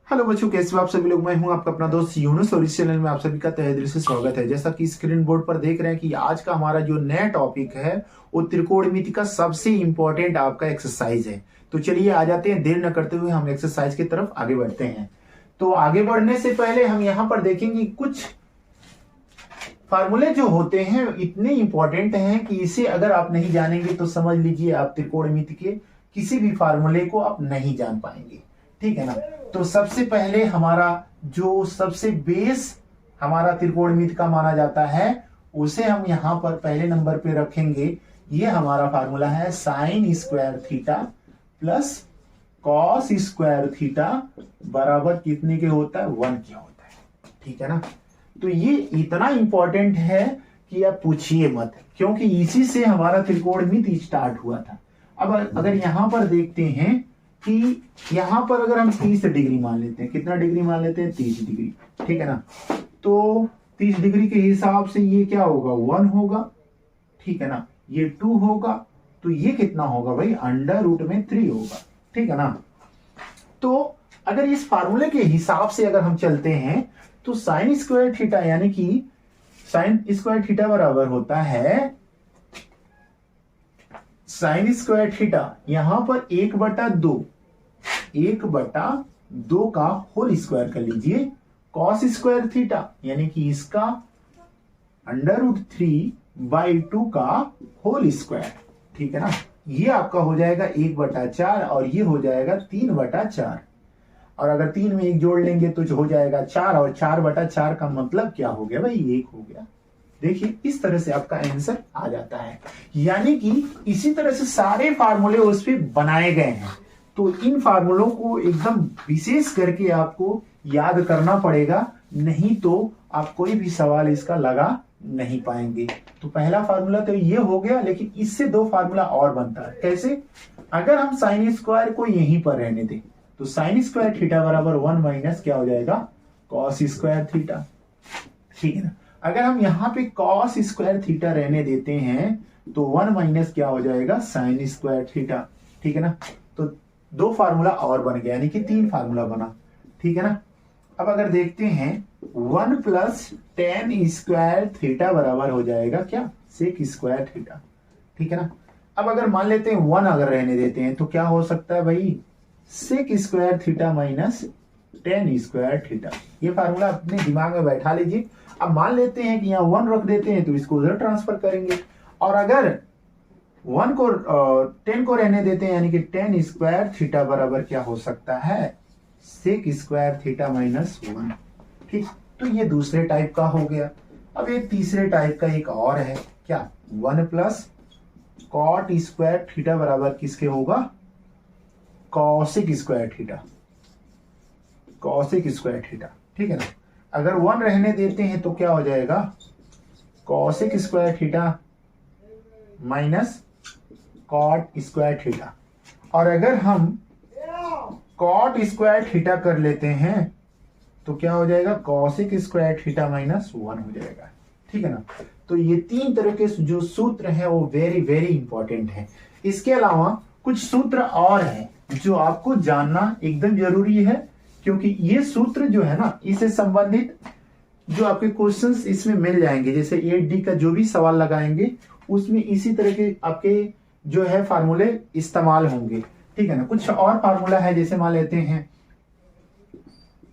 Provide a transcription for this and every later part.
Hello बच्चों, कैसे हो आप सभी लोग। मैं हूं आपका अपना दोस्त यूनुस और इस चैनल में आप सभी का तहे दिल से स्वागत है। जैसा कि स्क्रीन बोर्ड पर देख रहे हैं कि आज का हमारा जो नया टॉपिक है वो त्रिकोणमिति का सबसे इंपॉर्टेंट आपका एक्सरसाइज है। तो चलिए आ जाते हैं, देर न करते हुए हम एक्सरसाइज की तरफ आगे बढ़ते हैं। तो आगे बढ़ने से पहले हम यहाँ पर देखेंगे कुछ फार्मूले जो होते हैं इतने इंपॉर्टेंट हैं कि इसे अगर आप नहीं जानेंगे तो समझ लीजिए आप त्रिकोणमिति के किसी भी फार्मूले को आप नहीं जान पाएंगे। ठीक है ना। तो सबसे पहले हमारा जो सबसे बेस हमारा त्रिकोणमिति का माना जाता है उसे हम यहाँ पर पहले नंबर पे रखेंगे। ये हमारा फार्मूला है sine square theta plus cos square theta बराबर कितने के होता है, 1 के होता है। ठीक है ना। तो ये इतना इंपॉर्टेंट है कि आप पूछिए मत, क्योंकि इसी से हमारा त्रिकोणमिति स्टार्ट हुआ था। अब अगर यहां पर देखते हैं कि यहां पर अगर हम 30 डिग्री मान लेते हैं, कितना डिग्री मान लेते हैं, 30 डिग्री। ठीक है ना। तो 30 डिग्री के हिसाब से ये क्या होगा, 1 होगा। ठीक है ना। ये 2 होगा, तो ये कितना होगा भाई, √3 होगा। ठीक है ना। तो अगर इस फार्मूले के हिसाब से अगर हम चलते हैं तो साइन स्क्वायर थीटा यानी कि साइन स्क्वायर थीटा बराबर होता है साइन स्क्वायर थीटा यहां पर 1/2 का होल स्क्वायर कर लीजिए, कॉस स्क्वायर थीटा यानी कि इसका √3/2 का होल स्क्वायर। ठीक है ना। ये आपका हो जाएगा 1/4 और ये हो जाएगा 3/4। और अगर 3 में 1 जोड़ लेंगे तो हो जाएगा 4 और 4/4 का मतलब क्या हो गया भाई, 1 हो गया। देखिए इस तरह से आपका आंसर आ जाता है। यानी कि इसी तरह से सारे फार्मूले उस पे बनाए गए हैं। तो इन फार्मूलों को एकदम विशेष करके आपको याद करना पड़ेगा, नहीं तो आप कोई भी सवाल इसका लगा नहीं पाएंगे। तो पहला फार्मूला तो ये हो गया, लेकिन इससे 2 फार्मूला और बनता है। कैसे, अगर हम साइन स्क्वायर को यहीं पर रहने दें तो साइन स्क्वायर थीटा बराबर 1 माइनस क्या हो जाएगा, कॉस स्क्वायर थीटा। ठीक है ना। अगर हम यहाँ पे कॉस स्क्वायर थीटा रहने देते हैं तो 1 माइनस क्या हो जाएगा, साइन स्क्वायर थीटा। ठीक है ना। तो 2 फार्मूला और बन गया, यानी कि 3 फार्मूला बना। ठीक है ना। अब अगर देखते हैं 1 + tan स्क्वायर थीटा बराबर हो जाएगा क्या, सेक स्क्वायर थीटा। ठीक है ना। अब अगर मान लेते हैं 1 अगर रहने देते हैं तो क्या हो सकता है भाई, sec square theta minus tan square theta. ये फार्मूला अपने दिमाग में बैठा लीजिए। अब मान लेते हैं कि यहाँ 1 रख देते हैं तो इसको उधर ट्रांसफर करेंगे, और अगर 10 को रहने देते हैं यानी कि tan स्क्वायर थीटा बराबर क्या हो सकता है, सेक स्क्वायर थीटा माइनस 1। ठीक। तो ये दूसरे टाइप का हो गया। अब एक तीसरे टाइप का एक और है, क्या, 1 + कॉट स्क्वायर थीटा बराबर किसके होगा, cosec square theta, cosec square theta. ठीक है ना। अगर 1 रहने देते हैं तो क्या हो जाएगा, cosec square theta minus cot square theta. और अगर हम कॉट स्क्वायर थीटा कर लेते हैं तो क्या हो जाएगा, कॉसेक स्क्वायर थीटा माइनस 1 हो जाएगा। ठीक है ना। तो ये 3 तरह के जो सूत्र हैं वो वेरी वेरी इंपॉर्टेंट है। इसके अलावा कुछ सूत्र और हैं जो आपको जानना एकदम जरूरी है, क्योंकि ये सूत्र जो है ना, इससे संबंधित जो आपके क्वेश्चंस इसमें मिल जाएंगे। जैसे 8D का जो भी सवाल लगाएंगे उसमें इसी तरह के आपके जो है फार्मूले इस्तेमाल होंगे। ठीक है ना। कुछ और फार्मूला है, जैसे मान लेते हैं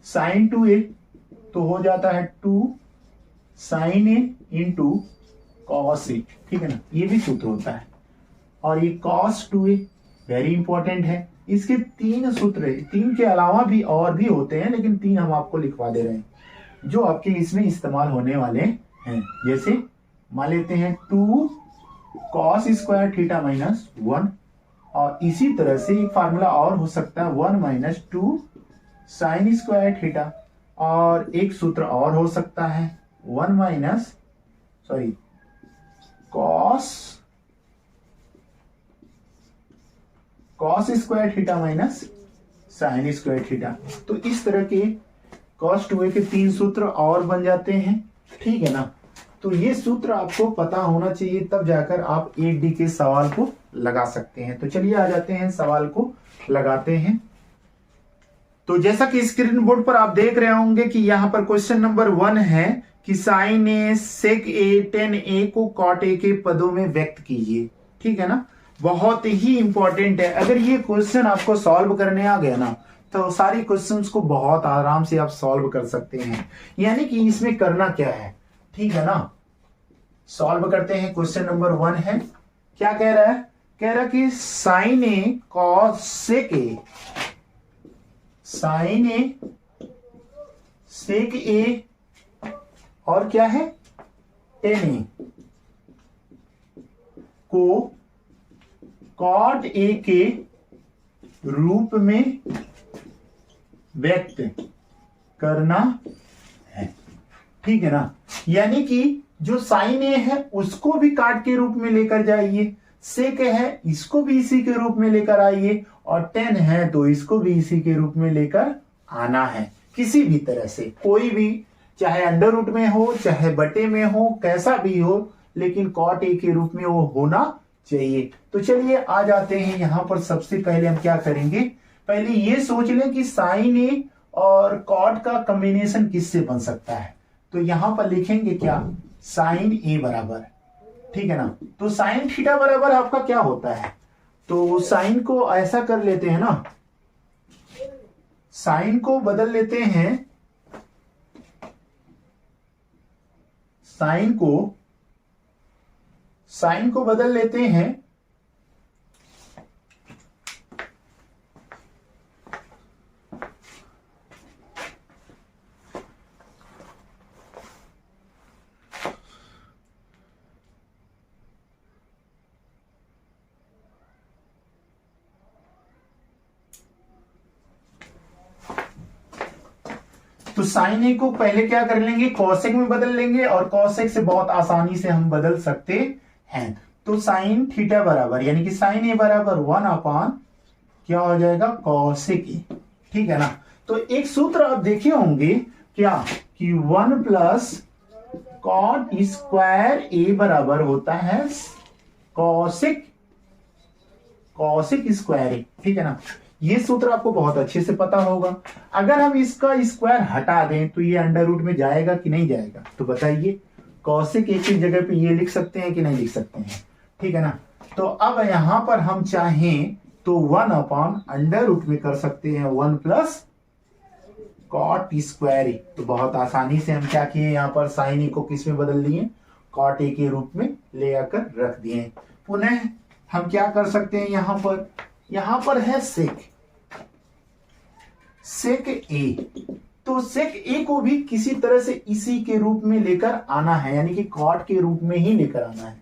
sin 2a तो हो जाता है 2 sin a into cos a। ठीक है ना। ये भी सूत्र होता है। और ये cos 2a वेरी इंपॉर्टेंट है। इसके 3 सूत्र, 3 के अलावा भी और भी होते हैं, लेकिन 3 हम आपको लिखवा दे रहे हैं जो आपके इसमें इस्तेमाल होने वाले हैं। जैसे मान लेते हैं 2 cos स्क्वायर थीटा माइनस 1, और इसी तरह से एक फार्मूला और हो सकता है 1 - 2 साइन स्क्वायर थीटा। और एक सूत्र और हो सकता है 1 cos square theta minus sine square theta. तो इस तरह के cos 2a के 3 सूत्र और बन जाते हैं। ठीक है ना। तो ये सूत्र आपको पता होना चाहिए, तब जाकर आप 8D के सवाल को लगा सकते हैं। तो चलिए आ जाते हैं, सवाल को लगाते हैं। तो जैसा कि स्क्रीन बोर्ड पर आप देख रहे होंगे कि यहां पर क्वेश्चन नंबर 1 है कि साइन ए, सेक ए, टेन ए को कॉट ए के पदों में व्यक्त कीजिए। ठीक है ना, बहुत ही इंपॉर्टेंट है। अगर ये क्वेश्चन आपको सॉल्व करने आ गया ना तो सारी क्वेश्चंस को बहुत आराम से आप सॉल्व कर सकते हैं। यानी कि इसमें करना क्या है, ठीक है ना, सॉल्व करते हैं। क्वेश्चन नंबर 1 है, क्या कह रहा है, कह रहा कि साइन ए कॉस सेक ए, साइन ए सेक ए और क्या है टेन ए को कॉट ए के रूप में व्यक्त करना है। ठीक है ना, यानी कि जो साइन ए है उसको भी काट के रूप में लेकर जाइए, सेक है इसको भी इसी के रूप में लेकर आइए, और टेन है तो इसको भी इसी के रूप में लेकर आना है। किसी भी तरह से, कोई भी, चाहे अंडर रूट में हो चाहे बटे में हो, कैसा भी हो, लेकिन कॉट ए के रूप में वो होना चाहिए। तो चलिए आ जाते हैं यहां पर। सबसे पहले हम क्या करेंगे, पहले ये सोच लें कि साइन ए और कॉट का कॉम्बिनेशन किससे बन सकता है। तो यहां पर लिखेंगे क्या, साइन ए बराबर, ठीक है ना, तो साइन थीटा बराबर आपका क्या होता है, तो साइन को ऐसा कर लेते हैं ना, साइन को बदल लेते हैं, साइन को बदल लेते हैं तो साइन ए को पहले क्या कर लेंगे, कॉसेक में बदल लेंगे, और कॉसेक से बहुत आसानी से हम बदल सकते हैं। तो साइन थीटा बराबर, यानी कि साइन ए बराबर 1/, क्या हो जाएगा, कॉसेक ए। ठीक है ना, तो एक सूत्र आप देखे होंगे क्या, कि 1 प्लस कॉट स्क्वायर ए बराबर होता है कॉसेक स्क्वायर ए। ठीक है ना, ये सूत्र आपको बहुत अच्छे से पता होगा। अगर हम इसका स्क्वायर हटा दें तो ये अंडर रूट में जाएगा कि नहीं जाएगा, तो बताइए, कॉसेक एक ही जगह पे ये लिख सकते हैं कि नहीं लिख सकते हैं। ठीक है ना, तो अब यहां पर हम चाहें तो 1/, अंडर रूट में कर सकते हैं 1 प्लस कॉट स्क्वायर ए। तो बहुत आसानी से हम क्या किए, यहां पर साइन ए को किस में बदल दिए, कॉट ए के रूप में ले आकर रख दिए। पुनः हम क्या कर सकते हैं, यहां पर है सेक ए, तो सेक ए को भी किसी तरह से इसी के रूप में लेकर आना है, यानी कि कॉट के रूप में ही लेकर आना है।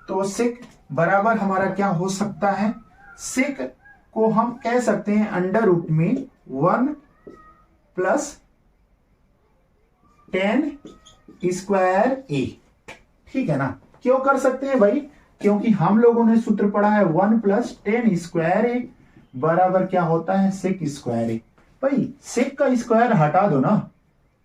तो सेक बराबर हमारा क्या हो सकता है, सेक को हम कह सकते हैं अंडर रूट में 1 प्लस टेन स्क्वायर ए। ठीक है ना, क्यों कर सकते हैं भाई, क्योंकि हम लोगों ने सूत्र पढ़ा है 1 प्लस टेन स्क्वायर ए बराबर क्या होता है, सेक स्क्वायर ए। भाई सेक का स्क्वायर हटा दो ना,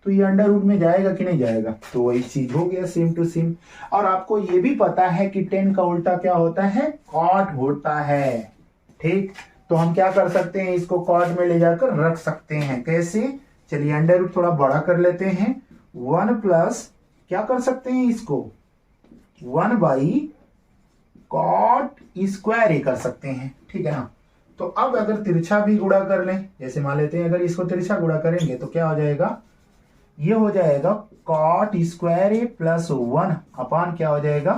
तो ये अंडर रूट में जाएगा कि नहीं जाएगा, तो वही चीज हो गया, सेम टू सेम। और आपको ये भी पता है कि टेन का उल्टा क्या होता है, कॉट होता है। ठीक, तो हम क्या कर सकते हैं, इसको कॉट में ले जाकर रख सकते हैं। कैसे, चलिए अंडर रूट थोड़ा बड़ा कर लेते हैं, 1 प्लस क्या कर सकते हैं, इसको 1 कॉट स्क्वायर ए कर सकते हैं। ठीक है ना, तो अब अगर तिरछा भी गुणा कर लें, जैसे मान लेते हैं अगर इसको तिरछा गुणा करेंगे तो क्या हो जाएगा, ये हो जाएगा कॉट स्क्वायर ए प्लस 1/, क्या हो जाएगा,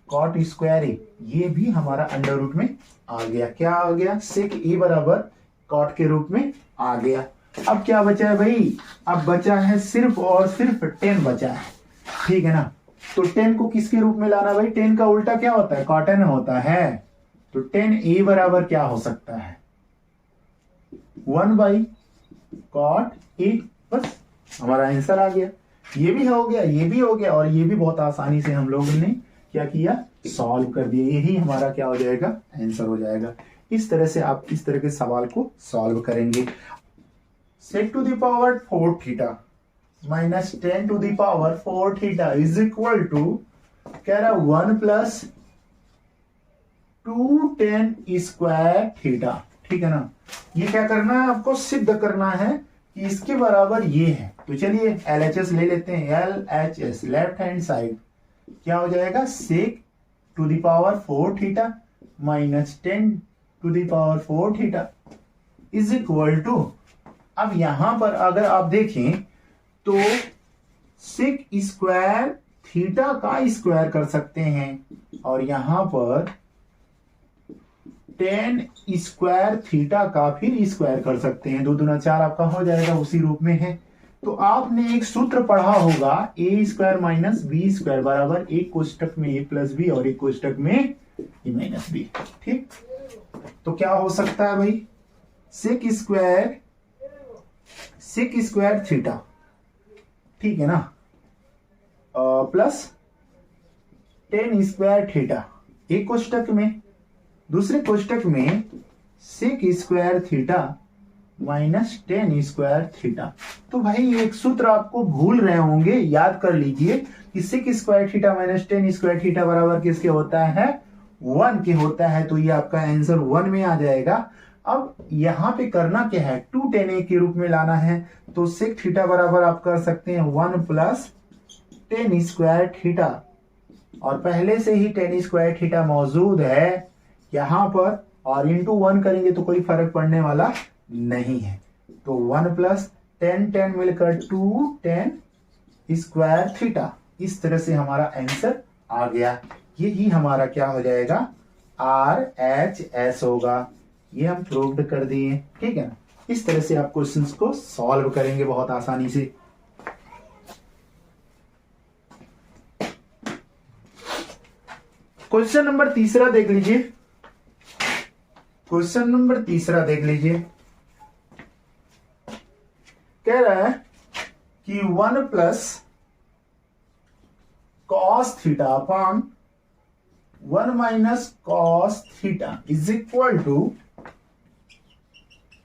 कॉट स्क्वायर ए। ये भी हमारा अंडर रूट में आ गया, क्या आ गया, सेक ए बराबर कॉट के रूप में आ गया। अब क्या बचा है भाई, अब बचा है सिर्फ और सिर्फ 10 बचा है। ठीक है ना, तो 10 को किसके रूप में लाना भाई, 10 का उल्टा क्या होता है, कॉटन होता है। तो 10 ए बराबर क्या हो सकता है, 1 कॉट ए। बस हमारा आंसर आ गया, ये भी हो गया, ये भी हो गया, और ये भी बहुत आसानी से हम लोगों ने क्या किया, सॉल्व कर दिया। यही हमारा क्या हो जाएगा, आंसर हो जाएगा। इस तरह से आप इस तरह के सवाल को सॉल्व करेंगे। sec to the power 4 theta minus 10 to the power 4 theta is equal to क्या रहा, 1 प्लस 2 10 स्क्वायर थीटा। ठीक है ना। ये क्या करना है, आपको सिद्ध करना है कि इसके बराबर ये है। तो चलिए LHS ले लेते हैं। LHS लेफ्ट हैंड साइड क्या हो जाएगा, sec टू द पावर 4 थीटा minus 10 to the power 4 theta is equal to, अब यहां पर अगर आप देखें तो सेक स्क्वायर थीटा का स्क्वायर कर सकते हैं और यहां पर 10 स्क्वायर थीटा का फिर स्क्वायर कर सकते हैं। 2 दूना 4 आपका हो जाएगा, उसी रूप में है। तो आपने एक सूत्र पढ़ा होगा, ए स्क्वायर माइनस बी स्क्वायर बराबर एक कोष्टक में ए प्लस बी और एक कोष्टक में ए माइनस बी। ठीक, तो क्या हो सकता है भाई, सेक स्क्वायर थीटा, ठीक है ना, प्लस 10 स्क्वायर थीटा एक कोष्टक में, दूसरे कोष्टक में sec square theta minus 10 square theta. तो भाई एक सूत्र आपको भूल रहे होंगे, याद कर लीजिए कि sec square theta minus 10 square theta बराबर किसके होता है, 1 के होता है। तो ये आपका आंसर 1 में आ जाएगा। अब यहां पे करना क्या है, 2 tan a के रूप में लाना है। तो सेक थीटा बराबर आप कर सकते हैं 1 प्लस 10 स्क्वायर थीटा, और पहले से ही 10 स्क्वायर थीटा मौजूद है यहां पर, और इंटू 1 करेंगे तो कोई फर्क पड़ने वाला नहीं है। तो 1 प्लस 10 मिलकर 2 tan स्क्वायर थीटा। इस तरह से हमारा आंसर आ गया। यही हमारा क्या हो जाएगा, RHS होगा। ये हम प्रूव्ड कर दिए, ठीक है ना। इस तरह से आप क्वेश्चंस को सॉल्व करेंगे बहुत आसानी से। क्वेश्चन नंबर तीसरा देख लीजिए। क्वेश्चन नंबर तीसरा देख लीजिए, कह रहा है कि 1 plus cos theta upon 1 minus cos theta is equal to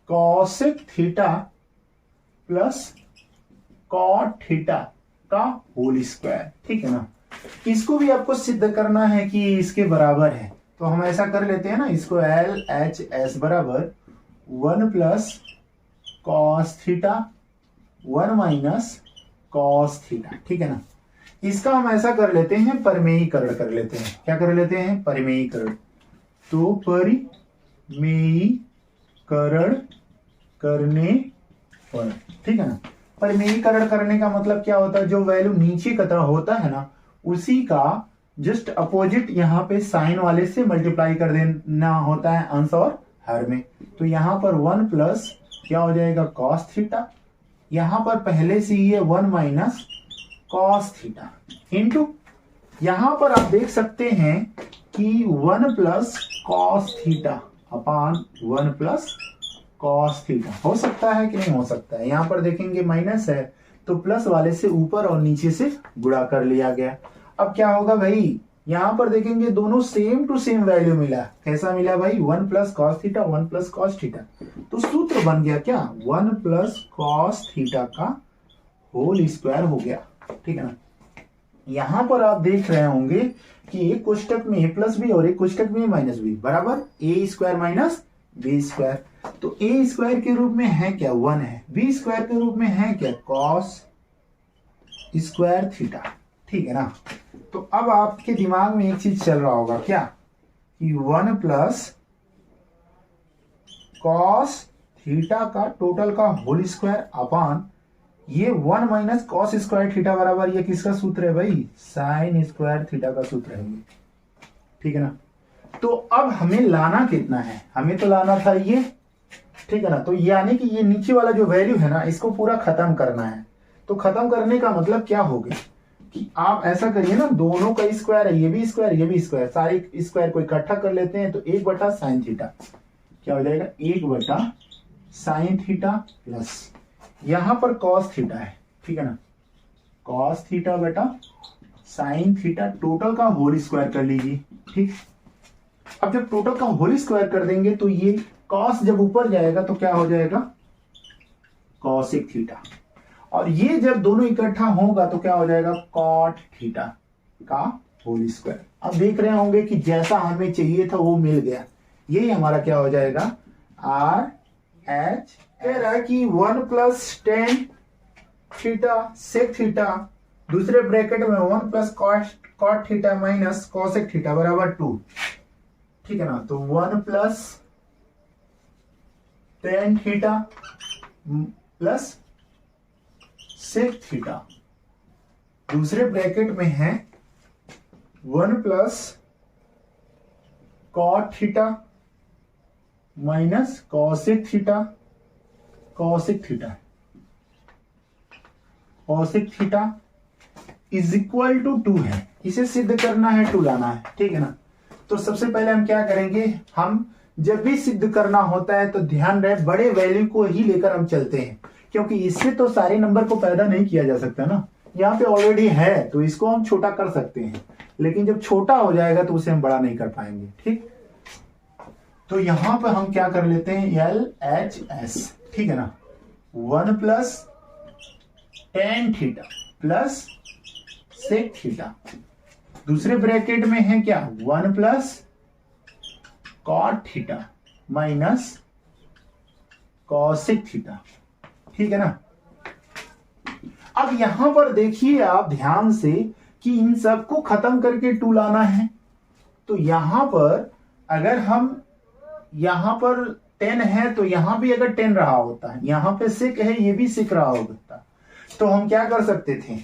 cosec theta plus cot theta का होल स्क्वायर, ठीक है ना। इसको भी आपको सिद्ध करना है कि इसके बराबर है। तो हम ऐसा कर लेते हैं ना, इसको LHS बराबर 1 plus cos theta 1 minus cos theta, ठीक है ना। इसका हम ऐसा कर लेते हैं, परिमेयीकरण कर लेते हैं। क्या कर लेते हैं, परिमेयीकरण। तो परिमेयीकरण करने पर, ठीक है ना। परिमेयीकरण करने का मतलब क्या होता है, जो वैल्यू नीचे की तरह होता है ना, उसी का जस्ट अपोजिट यहाँ पे साइन वाले से मल्टीप्लाई कर देना होता है अंश और हर में। तो यहाँ पर 1 प्लस क्या हो जाएगा, कॉस थीटा, यहां पर पहले से ही है 1 माइनस कॉस थीटा, इंटू यहां पर आप देख सकते हैं कि 1 plus cos theta upon 1 plus cos theta. हो सकता है कि नहीं हो सकता है, यहां पर देखेंगे माइनस है तो प्लस वाले से ऊपर और नीचे से गुणा कर लिया गया। अब क्या होगा भाई, यहां पर देखेंगे दोनों सेम टू सेम वैल्यू मिला। कैसा मिला भाई, 1 plus cos theta 1 plus cos theta. तो सूत्र बन गया क्या, 1 प्लस कॉस थीटा का होल स्क्वायर हो गया, ठीक है ना। यहां पर आप देख रहे होंगे कि एक कोष्टक में a प्लस बी और एक कोष्टक में माइनस बी बराबर ए स्क्वायर माइनस बी स्क्वायर। तो ए स्क्वायर के रूप में है क्या, 1 है। बी स्क्वायर के रूप में है क्या, कॉस स्क्वायर थीटा, ठीक है ना। तो अब आपके दिमाग में एक चीज चल रहा होगा क्या, कि 1 प्लस कॉस थीटा का टोटल का होल स्क्वायर अपान ये 1 माइनस कॉस स्क्वायर थीटा बराबर ये किसका सूत्र है भाई, साइन स्क्वायर थीटा का सूत्र है, ठीक है ना। तो अब हमें लाना कितना है, हमें तो लाना था ये, ठीक है ना। तो यानी कि ये नीचे वाला जो वैल्यू है ना, इसको पूरा खत्म करना है। तो खत्म करने का मतलब क्या हो गया कि आप ऐसा करिए ना, दोनों का स्क्वायर है, ये भी स्क्वायर ये भी स्क्वायर, सारे स्क्वायर को इकट्ठा कर लेते हैं। तो 1 बटा साइन थीटा क्या हो जाएगा, 1 बटा साइन थीटा प्लस यहां पर कॉस थीटा है, ठीक है ना, कॉस थीटा बटा साइन थीटा, टोटल का होल स्क्वायर कर लीजिए, ठीक। अब जब टोटल का होल स्क्वायर कर देंगे तो ये कॉस जब ऊपर जाएगा तो क्या हो जाएगा, कॉसेक थीटा, और ये जब दोनों इकट्ठा होगा तो क्या हो जाएगा, कॉट थीटा का होल स्क्वायर। अब देख रहे होंगे कि जैसा हमें चाहिए था वो मिल गया। यही हमारा क्या हो जाएगा, आर एच कह रहा है कि 1 plus tan theta sec theta, दूसरे ब्रैकेट में 1 plus cot theta minus cosec theta बराबर 2। ठीक है ना, तो 1 plus tan theta plus sec theta, दूसरे ब्रैकेट में है 1 plus cot theta minus cosec theta, cosec theta, cosec theta is equal to 2 है। इसे सिद्ध करना है, 2 लाना है। ठीक है ना, तो सबसे पहले हम क्या करेंगे, हम जब भी सिद्ध करना होता है तो ध्यान रहे बड़े वैल्यू को ही लेकर हम चलते हैं, क्योंकि इससे तो सारे नंबर को पैदा नहीं किया जा सकता ना। यहाँ पे ऑलरेडी है तो इसको हम छोटा कर सकते हैं, लेकिन जब छोटा हो जाएगा तो उसे हम बड़ा नहीं कर पाएंगे। ठीक, तो यहां पर हम क्या कर लेते हैं, एल एच एस। ठीक है ना, 1 plus tan theta plus sec theta, दूसरे ब्रैकेट में है क्या 1 plus cot theta minus cosec theta. ठीक है ना, अब यहां पर देखिए आप ध्यान से कि इन सबको खत्म करके 2 लाना है। तो यहां पर अगर हम यहां पर 10 है तो यहां भी अगर 10 रहा होता है, यहां पे सिक है ये भी सिक रहा होता, तो हम क्या कर सकते थे,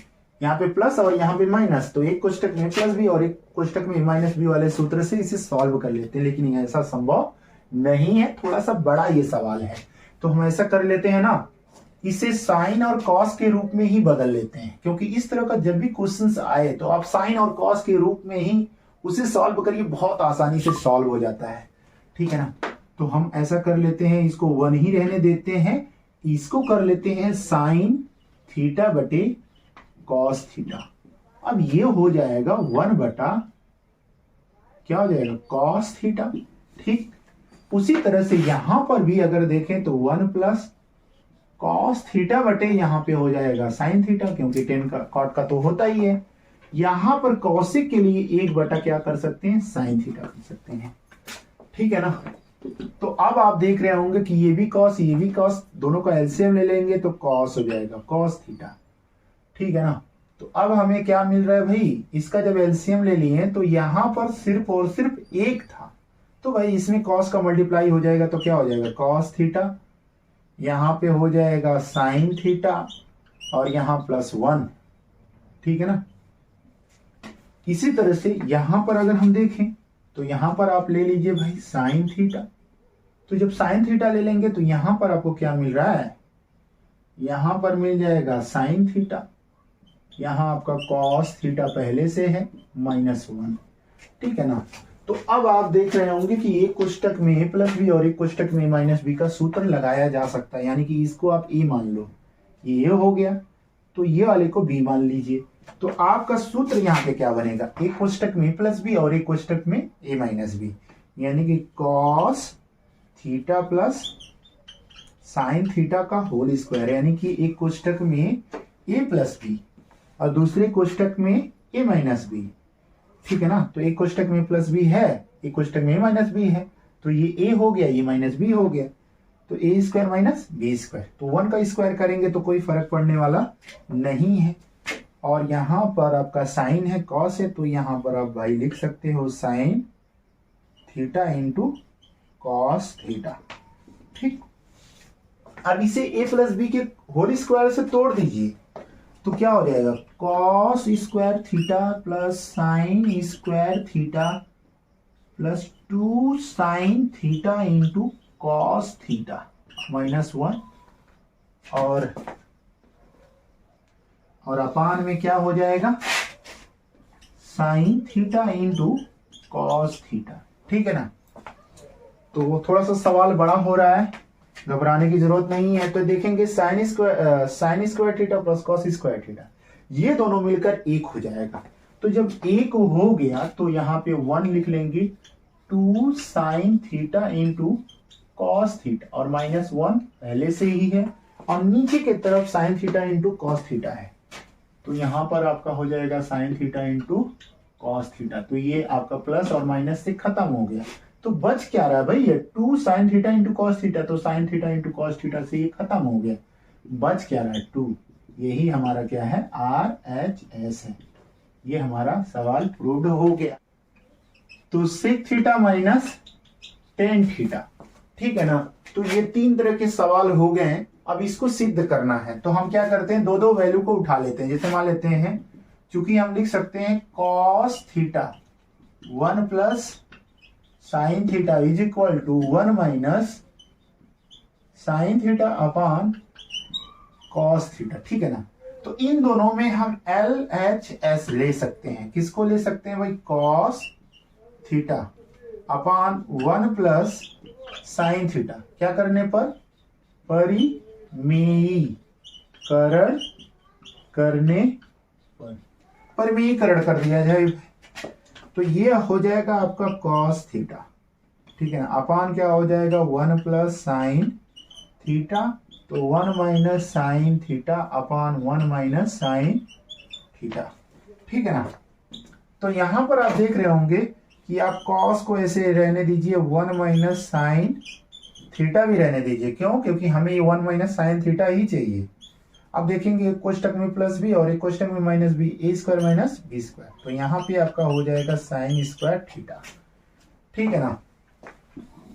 यहाँ पे प्लस और यहाँ पे माइनस, तो एक कोष्टक में प्लस बी और एक कोष्टक में माइनस बी वाले सूत्र से इसे सॉल्व कर लेते हैं, लेकिन ऐसा संभव नहीं है, थोड़ा सा बड़ा ये सवाल है। तो हम ऐसा कर लेते हैं ना, इसे साइन और कॉस के रूप में ही बदल लेते हैं, क्योंकि इस तरह का जब भी क्वेश्चंस आए तो आप साइन और कॉस के रूप में ही उसे सॉल्व करिए, बहुत आसानी से सॉल्व हो जाता है। ठीक है ना, तो हम ऐसा कर लेते हैं, इसको 1 ही रहने देते हैं, इसको कर लेते हैं साइन थीटा बटे कॉस थीटा। अब ये हो जाएगा 1 बटा क्या हो जाएगा कॉस थीटा। ठीक, उसी तरह से यहां पर भी अगर देखें तो 1 प्लस कॉस थीटा बटे यहां पे हो जाएगा साइन थीटा, क्योंकि 10 का कॉट का तो होता ही है। यहां पर कॉसिक के लिए 1 बटा क्या कर सकते हैं, साइन थीटा कर सकते हैं। ठीक है ना, तो अब आप देख रहे होंगे कि ये भी कॉस दोनों का एलसीएम ले लेंगे तो कॉस हो जाएगा कॉस थीटा। ठीक है ना, तो अब हमें क्या मिल रहा है भाई, इसका जब एलसीएम ले लिए तो यहां पर सिर्फ और सिर्फ 1 था, तो भाई इसमें कॉस का मल्टीप्लाई हो जाएगा तो क्या हो जाएगा कॉस थीटा, यहां पे हो जाएगा साइन थीटा और यहां +1। ठीक है ना, इसी तरह से यहां पर अगर हम देखें तो यहां पर आप ले लीजिए भाई साइन थीटा, तो जब साइन थीटा ले लेंगे तो यहां पर आपको क्या मिल रहा है, यहां पर मिल जाएगा साइन थीटा, यहां आपका कॉस थीटा पहले से है -1। ठीक है ना, तो अब आप देख रहे होंगे कि एक कोष्टक में a प्लस बी और एक कोष्टक में -b का सूत्र लगाया जा सकता है, यानी कि इसको आप a मान लो, ये हो गया तो ये वाले को b मान लीजिए, तो आपका सूत्र यहाँ पे क्या बनेगा, एक कोष्टक में प्लस बी और एक कोष्टक में a-b, यानी कि cos theta plus sine theta का होल स्क्वायर, यानी कि एक कोष्टक में a प्लस बी और दूसरे कोष्टक में a-b। ठीक है ना, तो एक कोष्टक में प्लस बी है, एक कोष्टक में -b है, तो ये a हो गया, ये -b हो गया, तो a square minus b square, तो 1 का स्क्वायर करेंगे तो कोई फर्क पड़ने वाला नहीं है। और यहां पर आपका साइन है, कॉस है, तो यहां पर आप भाई लिख सकते हो sign theta into cos theta. ठीक, अब इसे a प्लस बी के होल स्क्वायर से तोड़ दीजिए तो क्या हो जाएगा, cos square theta plus sine square theta plus 2 sine theta into cos theta -1 और अपान में क्या हो जाएगा, sign theta into cos theta. ठीक है ना, तो थोड़ा सा सवाल बड़ा हो रहा है, घबराने की जरूरत नहीं है। तो देखेंगे sine square theta plus cos square theta, ये दोनों मिलकर 1 हो जाएगा। तो जब 1 हो गया तो यहाँ पे 1 लिख लेंगे, 2 sine theta into cos theta और -1 पहले से ही है, और नीचे की तरफ sign theta into cos theta है, तो यहां पर आपका हो जाएगा sign theta into cos theta. तो ये आपका प्लस और माइनस से खत्म हो गया, तो बच क्या रहा है भाई, ये 2 sine theta into cos theta, तो sine theta into cos theta से ये खत्म हो गया, बच क्या रहा है 2। यही हमारा क्या है, RHS है। ये हमारा सवाल प्रूव्ड हो गया। तो sec theta minus tan theta, ठीक है ना। तो ये 3 तरह के सवाल हो गए हैं। अब इसको सिद्ध करना है तो हम क्या करते हैं, दो दो वैल्यू को उठा लेते हैं। जैसे मान लेते हैं, चूंकि हम लिख सकते हैं cos theta 1 plus sine theta is equal to 1 minus sine theta upon cos theta, ठीक है ना। तो इन दोनों में हम LHS ले सकते हैं। किसको ले सकते हैं भाई, cos theta upon 1 plus sine theta, क्या करने पर, परिमेयीकरण करने पर, परिमेयीकरण कर दिया जाए तो ये हो जाएगा आपका कॉस थीटा, ठीक है ना, अपॉन क्या हो जाएगा 1 प्लस साइन थीटा, तो 1 minus sine theta upon 1 minus sine theta, ठीक है ना। तो यहां पर आप देख रहे होंगे कि आप कॉस को ऐसे रहने दीजिए, 1 माइनस साइन थीटा भी रहने दीजिए। क्यों, क्योंकि हमें ये 1 माइनस साइन थीटा ही चाहिए। अब देखेंगे एक कोष्टक में प्लस बी और एक कोष्टक में माइनस बी, ए स्क्वायर माइनस बी स्क्वायर, तो यहाँ पे आपका हो जाएगा साइन स्क्वायर थीटा, ठीक है ना।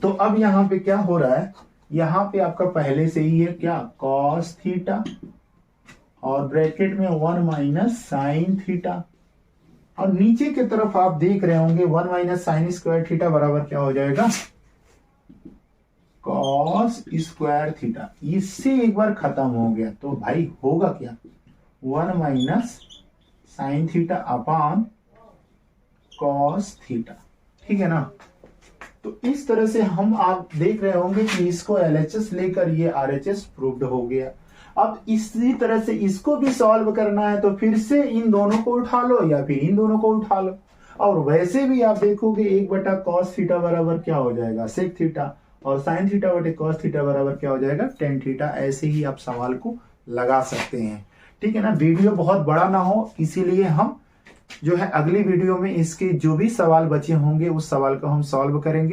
तो अब यहाँ पे क्या हो रहा है, यहाँ पे आपका पहले से ही है क्या, कॉस थीटा और ब्रैकेट में 1 माइनस साइन थीटा, और नीचे की तरफ आप देख रहे होंगे 1 माइनस साइन स्क्वायर थीटा बराबर क्या हो जाएगा, कॉस स्क्वायर थीटा। इससे एक बार खत्म हो गया तो भाई होगा क्या, 1 minus sine theta upon cos theta, ठीक है ना। तो इस तरह से हम आप देख रहे होंगे कि इसको LHS लेकर ये RHS प्रूव्ड हो गया। अब इसी तरह से इसको भी सॉल्व करना है तो फिर से इन दोनों को उठा लो या फिर इन दोनों को उठा लो, और वैसे भी आप देखोगे 1 बटा कॉस थीटा बराबर क्या हो जाएगा, सेक थीटा, और साइन थीटा बटे कॉस थीटा बराबर क्या हो जाएगा, टेन थीटा। ऐसे ही आप सवाल को लगा सकते हैं, ठीक है ना। वीडियो बहुत बड़ा ना हो, इसीलिए हम जो है अगली वीडियो में इसके जो भी सवाल बचे होंगे उस सवाल को हम सॉल्व करेंगे।